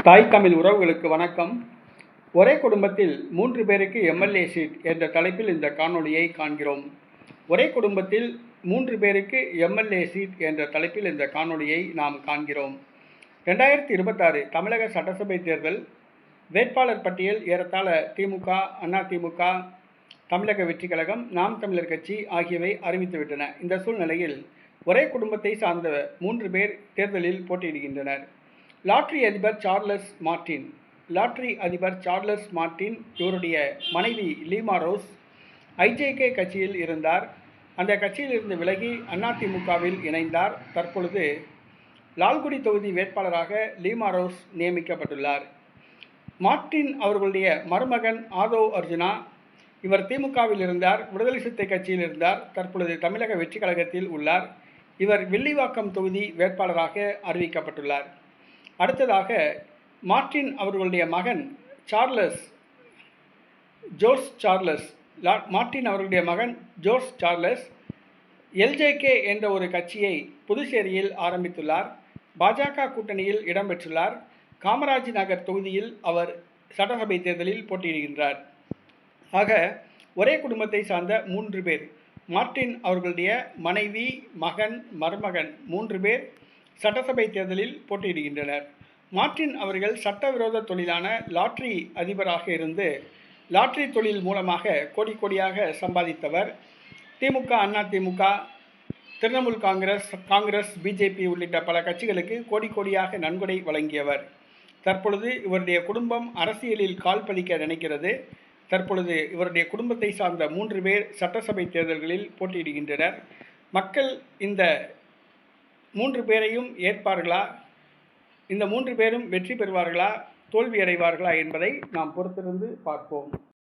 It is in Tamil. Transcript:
தாய் தமிழ் உறவுகளுக்கு வணக்கம். ஒரே குடும்பத்தில் 3 பேருக்கு எம்எல்ஏ சீட் என்ற தலைப்பில் இந்த காணொளியை காண்கிறோம். ஒரே குடும்பத்தில் 3 பேருக்கு எம்எல்ஏ சீட் என்ற தலைப்பில் இந்த காணொளியை நாம் காண்கிறோம். 2026 தமிழக சட்டசபை தேர்தல் வேட்பாளர் பட்டியல் ஏறத்தாழ திமுக, அதிமுக, தமிழக வெற்றி கழகம், நாம் தமிழர் கட்சி ஆகியவை அறிவித்துவிட்டன. இந்த சூழ்நிலையில் ஒரே குடும்பத்தை சார்ந்த 3 பேர் தேர்தலில் போட்டியிடுகின்றனர். லாட்டரி அதிபர் சார்லஸ் மார்டின், இவருடைய மனைவி லீமா ரோஸ் ஐஜேகே கட்சியில் இருந்தார். அந்த கட்சியிலிருந்து விலகி அதிமுகவில் இணைந்தார். தற்பொழுது லால்குடி தொகுதி வேட்பாளராக லீமா ரோஸ் நியமிக்கப்பட்டுள்ளார். மார்டின் அவர்களுடைய மருமகன் ஆதவ் அர்ஜுனா, இவர் திமுகவில் இருந்தார், விடுதலை சிறுத்தை கட்சியில் இருந்தார். தற்பொழுது தமிழக வெற்றி கழகத்தில் உள்ளார். இவர் வில்லிவாக்கம் தொகுதி வேட்பாளராக அறிவிக்கப்பட்டுள்ளார். அடுத்ததாக மார்டின் அவர்களுடைய மகன் ஜோர்ஜ் சார்லஸ் எல்ஜேகே என்ற ஒரு கட்சியை புதுச்சேரியில் ஆரம்பித்துள்ளார். பாஜக கூட்டணியில் இடம்பெற்றுள்ளார். காமராஜ் நகர் தொகுதியில் அவர் சட்டசபை தேர்தலில் போட்டியிடுகின்றார். ஆக ஒரே குடும்பத்தை சார்ந்த 3 பேர், மார்டின் அவர்களுடைய மனைவி, மகன், மருமகன் 3 பேர் சட்டசபை தேர்தலில் போட்டியிடுகின்றனர். மார்டின் அவர்கள் சட்டவிரோத தொழிலான லாட்டரி அதிபராக இருந்து லாட்டரி தொழில் மூலமாக கோடி கோடியாக சம்பாதித்தவர். திமுக, அதிமுக, திரிணாமுல் காங்கிரஸ், பிஜேபி உள்ளிட்ட பல கட்சிகளுக்கு கோடி கோடியாக நன்கொடை வழங்கியவர். தற்பொழுது இவருடைய குடும்பம் அரசியலில் கால் பதிக்க நினைக்கிறது. தற்பொழுது இவருடைய குடும்பத்தை சார்ந்த 3 பேர் சட்டசபை தேர்தல்களில் போட்டியிடுகின்றனர். மக்கள் இந்த 3 பேரையும் ஏற்பார்களா? இந்த 3 பேரும் வெற்றி பெறுவார்களா, தோல்வியடைவார்களா என்பதை நாம் பொறுத்திருந்து பார்ப்போம்.